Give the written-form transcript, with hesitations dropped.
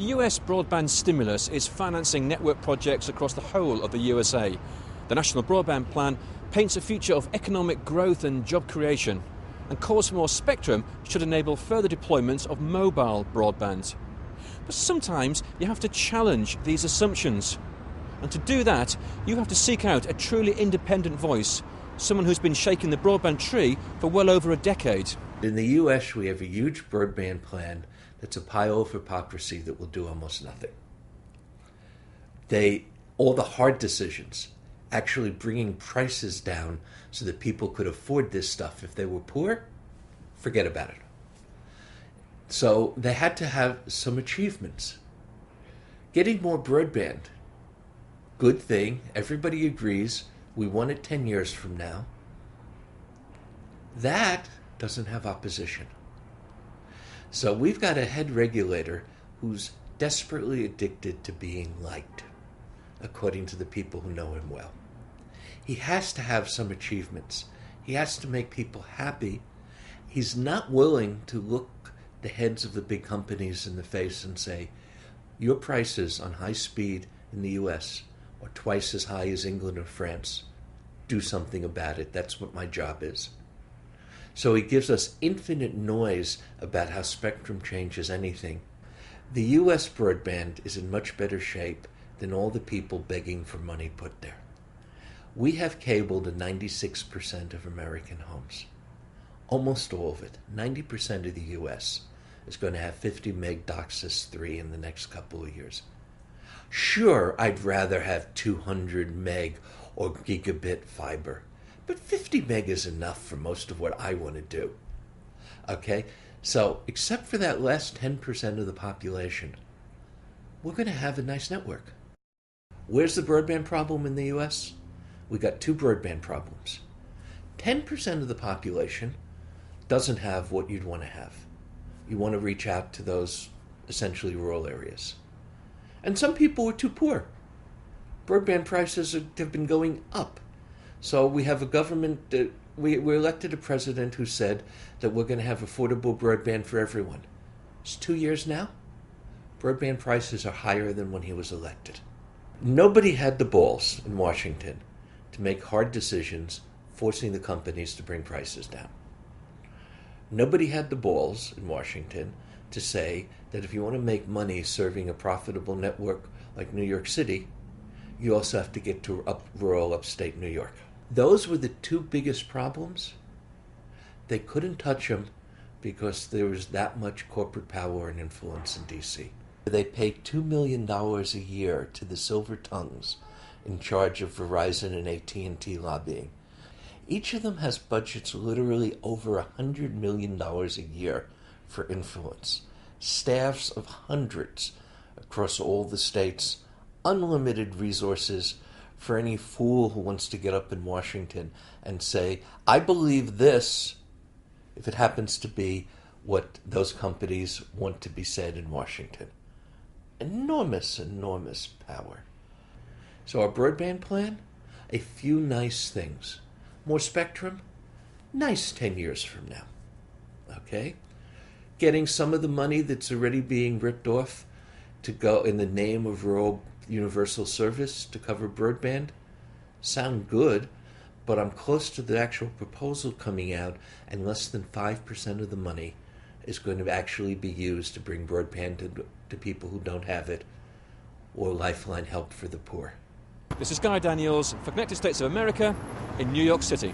The US broadband stimulus is financing network projects across the whole of the USA. The National Broadband Plan paints a future of economic growth and job creation, and calls for more spectrum should enable further deployment of mobile broadband. But sometimes you have to challenge these assumptions. And to do that, you have to seek out a truly independent voice, someone who's been shaking the broadband tree for well over a decade. In the US, we have a huge broadband plan that's a pile of hypocrisy that will do almost nothing. All the hard decisions, actually bringing prices down so that people could afford this stuff. If they were poor, forget about it. So they had to have some achievements. Getting more broadband, good thing, everybody agrees, we want it 10 years from now. That doesn't have opposition. So we've got a head regulator who's desperately addicted to being liked, according to the people who know him well. He has to have some achievements. He has to make people happy. He's not willing to look the heads of the big companies in the face and say, your prices on high speed in the US are twice as high as England or France. Do something about it. That's what my job is. So he gives us infinite noise about how spectrum changes anything. The US broadband is in much better shape than all the people begging for money put there. We have cable to 96% of American homes. Almost all of it, 90% of the US, is going to have 50 meg DOCSIS 3 in the next couple of years. Sure, I'd rather have 200 meg or gigabit fiber, but 50 meg is enough for most of what I want to do. Okay? So, except for that last 10% of the population, we're going to have a nice network. Where's the broadband problem in the US? We got two broadband problems. 10% of the population doesn't have what you'd want to have. You want to reach out to those essentially rural areas. And some people are too poor. Broadband prices have been going up. So we have a government, we elected a president who said that we're going to have affordable broadband for everyone. It's 2 years now. Broadband prices are higher than when he was elected. Nobody had the balls in Washington to make hard decisions forcing the companies to bring prices down. Nobody had the balls in Washington to say that if you want to make money serving a profitable network like New York City, you also have to get to rural upstate New York. Those were the two biggest problems. They couldn't touch them because there was that much corporate power and influence in D.C. They pay $2 million a year to the silver tongues in charge of Verizon and AT&T lobbying. Each of them has budgets literally over $100 million a year for influence. Staffs of hundreds across all the states, unlimited resources for any fool who wants to get up in Washington and say, I believe this, if it happens to be what those companies want to be said in Washington. Enormous, enormous power. So our broadband plan, a few nice things. More spectrum, nice 10 years from now. Okay? Getting some of the money that's already being ripped off to go in the name of rural universal service to cover broadband sound good, but I'm close to the actual proposal coming out, and less than 5% of the money is going to actually be used to bring broadband to people who don't have it, or lifeline help for the poor. This is Guy Daniels for Connected States of America in New York City.